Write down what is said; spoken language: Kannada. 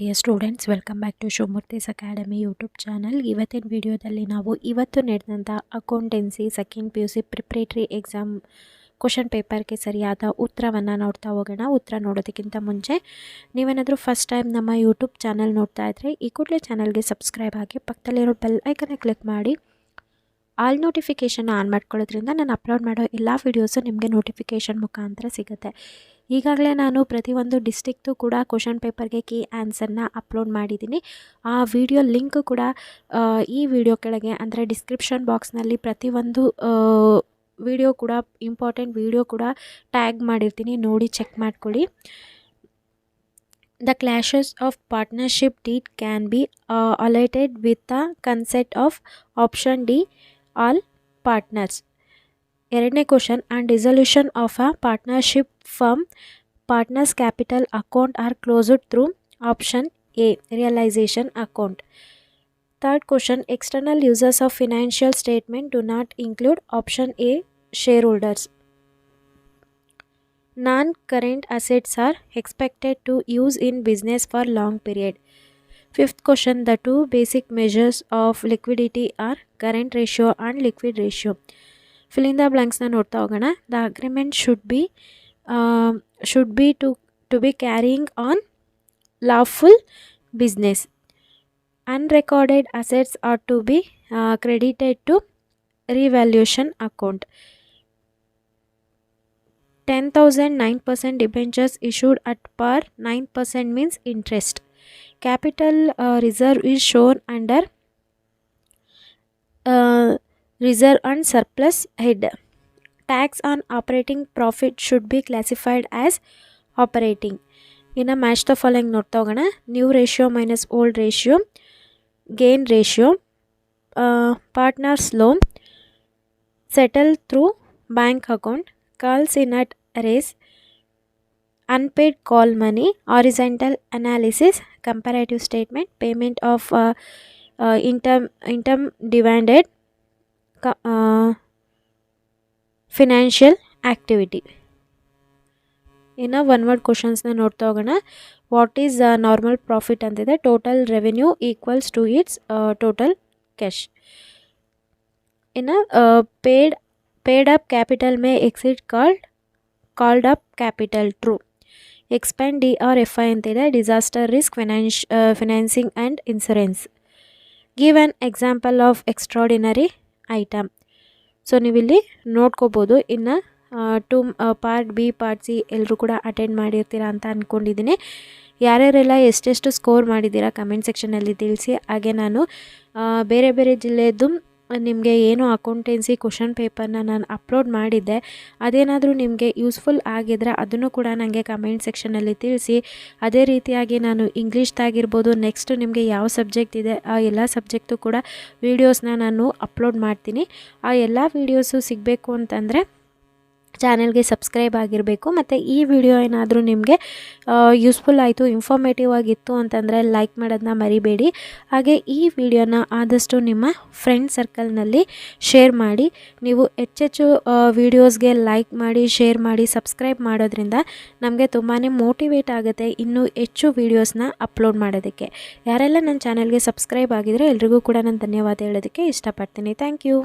Dear students, welcome back to Shivamurthy's academy YouTube channel. ಇವತ್ತಿನ ವಿಡಿಯೋದಲ್ಲಿ ನಾವು ಇವತ್ತು ನಡೆದಂಥ accountancy second PUC preparatory exam question ಪೇಪರ್ಗೆ ಸರಿಯಾದ ಉತ್ತರವನ್ನು ನೋಡ್ತಾ ಹೋಗೋಣ. ಉತ್ತರ ನೋಡೋದಕ್ಕಿಂತ ಮುಂಚೆ ನೀವೇನಾದರೂ ಫಸ್ಟ್ ಟೈಮ್ ನಮ್ಮ ಯೂಟ್ಯೂಬ್ ಚಾನಲ್ ನೋಡ್ತಾ ಇದ್ದರೆ ಈ ಕೂಡಲೇ ಚಾನಲ್ಗೆ ಸಬ್ಸ್ಕ್ರೈಬ್ ಆಗಿ ಪಕ್ಕದಲ್ಲಿರೋ ಬೆಲ್ ಐಕನ್ನ ಕ್ಲಿಕ್ ಮಾಡಿ ಆಲ್ ನೋಟಿಫಿಕೇಷನ್ ಆನ್ ಮಾಡ್ಕೊಳ್ಳೋದ್ರಿಂದ ನಾನು ಅಪ್ಲೋಡ್ ಮಾಡೋ ಎಲ್ಲ ವೀಡಿಯೋಸು ನಿಮಗೆ ನೋಟಿಫಿಕೇಷನ್ ಮುಖಾಂತರ ಸಿಗುತ್ತೆ. ಈಗಾಗಲೇ ನಾನು ಪ್ರತಿಯೊಂದು ಡಿಸ್ಟಿಕ್ದು ಕೂಡ ಕ್ವಶನ್ ಪೇಪರ್ಗೆ ಕೀ ಆನ್ಸರ್ನ ಅಪ್ಲೋಡ್ ಮಾಡಿದ್ದೀನಿ. ಆ ವಿಡಿಯೋ ಲಿಂಕ್ ಕೂಡ ಈ ವಿಡಿಯೋ ಕೆಳಗೆ ಅಂದರೆ ಡಿಸ್ಕ್ರಿಪ್ಷನ್ ಬಾಕ್ಸ್ನಲ್ಲಿ ಪ್ರತಿಯೊಂದು ವಿಡಿಯೋ ಕೂಡ ಇಂಪಾರ್ಟೆಂಟ್ ವಿಡಿಯೋ ಕೂಡ ಟ್ಯಾಗ್ ಮಾಡಿರ್ತೀನಿ, ನೋಡಿ ಚೆಕ್ ಮಾಡ್ಕೊಳ್ಳಿ. The clashes of partnership deed can be allayed with the consent of option D, all partners. ಎರಡನೇ question, and resolution of a partnership firm partners capital account are closed through option A realisation account. Third question, external users of financial statement do not include option A shareholders. Non-current assets are expected to use in business for long period. Fifth question, the two basic measures of liquidity are current ratio and liquid ratio. Fill in the blanks na ನೋಡ್ತಾ ಹೋಗೋಣ. The agreement should be to be carrying on lawful business. Unrecorded assets are to be credited to revaluation account. 10,000 9% debentures issued at par 9% means interest. Capital reserve is shown under reserve and surplus head. Tax on operating profit should be classified as operating. In a match the following ನೋಡ್ತಾ ಹೋಗೋಣ. New ratio minus old ratio, gain ratio, partners loan, settle through bank account, calls in at raise, unpaid call money, horizontal analysis, comparative statement, payment of interim dividend, financial activity. ಇನ್ನು ಒನ್ ವರ್ಡ್ ಕ್ವಶನ್ಸ್ನ ನೋಡ್ತಾ ಹೋಗೋಣ. ವಾಟ್ ಈಸ್ ನಾರ್ಮಲ್ ಪ್ರಾಫಿಟ್ ಅಂತಿದೆ. Total revenue equals to its total cash. ಇನ್ನು paid up capital may exceed called up capital. True. Expand D or FI ಅಂತಿದೆ. disaster risk, financing and insurance. Give an example of extraordinary item. So ನೀವಿಲ್ಲಿ ನೋಡ್ಕೋಬೋದು. ಇನ್ನು ಪಾರ್ಟ್ ಬಿ ಪಾರ್ಟ್ ಸಿ ಎಲ್ಲರೂ ಕೂಡ ಅಟೆಂಡ್ ಮಾಡಿರ್ತೀರಾ ಅಂತ ಅಂದ್ಕೊಂಡಿದ್ದೀನಿ. ಯಾರ್ಯಾರೆಲ್ಲ ಎಷ್ಟೆಷ್ಟು ಸ್ಕೋರ್ ಮಾಡಿದ್ದೀರಾ ಕಮೆಂಟ್ ಸೆಕ್ಷನಲ್ಲಿ ತಿಳಿಸಿ. ಹಾಗೆ ನಾನು ಬೇರೆ ಬೇರೆ ಜಿಲ್ಲೆಯದ್ದು ನಿಮಗೆ ಏನು ಅಕೌಂಟೆನ್ಸಿ ಕ್ವಶನ್ ಪೇಪರ್ನ ನಾನು ಅಪ್ಲೋಡ್ ಮಾಡಿದ್ದೆ, ಅದೇನಾದರೂ ನಿಮಗೆ ಯೂಸ್ಫುಲ್ ಆಗಿದ್ರೆ ಅದನ್ನು ಕೂಡ ನನಗೆ ಕಮೆಂಟ್ ಸೆಕ್ಷನಲ್ಲಿ ತಿಳಿಸಿ. ಅದೇ ರೀತಿಯಾಗಿ ನಾನು ಇಂಗ್ಲೀಷ್ದಾಗಿರ್ಬೋದು, ನೆಕ್ಸ್ಟ್ ನಿಮಗೆ ಯಾವ ಸಬ್ಜೆಕ್ಟ್ ಇದೆ ಆ ಎಲ್ಲ ಸಬ್ಜೆಕ್ಟು ಕೂಡ ವೀಡಿಯೋಸ್ನ ನಾನು ಅಪ್ಲೋಡ್ ಮಾಡ್ತೀನಿ. ಆ ಎಲ್ಲ ವೀಡಿಯೋಸು ಸಿಗಬೇಕು ಅಂತಂದರೆ ಚಾನಲ್ಗೆ ಸಬ್ಸ್ಕ್ರೈಬ್ ಆಗಿರಬೇಕು. ಮತ್ತು ಈ ವಿಡಿಯೋ ಏನಾದರೂ ನಿಮಗೆ ಯೂಸ್ಫುಲ್ ಆಯಿತು, ಇನ್ಫಾರ್ಮೇಟಿವ್ ಆಗಿತ್ತು ಅಂತಂದರೆ ಲೈಕ್ ಮಾಡೋದನ್ನ ಮರಿಬೇಡಿ. ಹಾಗೆ ಈ ವಿಡಿಯೋನ ಆದಷ್ಟು ನಿಮ್ಮ ಫ್ರೆಂಡ್ ಸರ್ಕಲ್ನಲ್ಲಿ ಶೇರ್ ಮಾಡಿ. ನೀವು ಹೆಚ್ಚೆಚ್ಚು ವೀಡಿಯೋಸ್ಗೆ ಲೈಕ್ ಮಾಡಿ, ಶೇರ್ ಮಾಡಿ, ಸಬ್ಸ್ಕ್ರೈಬ್ ಮಾಡೋದ್ರಿಂದ ನಮಗೆ ತುಂಬಾ ಮೋಟಿವೇಟ್ ಆಗುತ್ತೆ ಇನ್ನೂ ಹೆಚ್ಚು ವೀಡಿಯೋಸ್ನ ಅಪ್ಲೋಡ್ ಮಾಡೋದಕ್ಕೆ. ಯಾರೆಲ್ಲ ನನ್ನ ಚಾನಲ್ಗೆ ಸಬ್ಸ್ಕ್ರೈಬ್ ಆಗಿದರೆ ಎಲ್ರಿಗೂ ಕೂಡ ನಾನು ಧನ್ಯವಾದ ಹೇಳೋದಕ್ಕೆ ಇಷ್ಟಪಡ್ತೀನಿ. Thank you.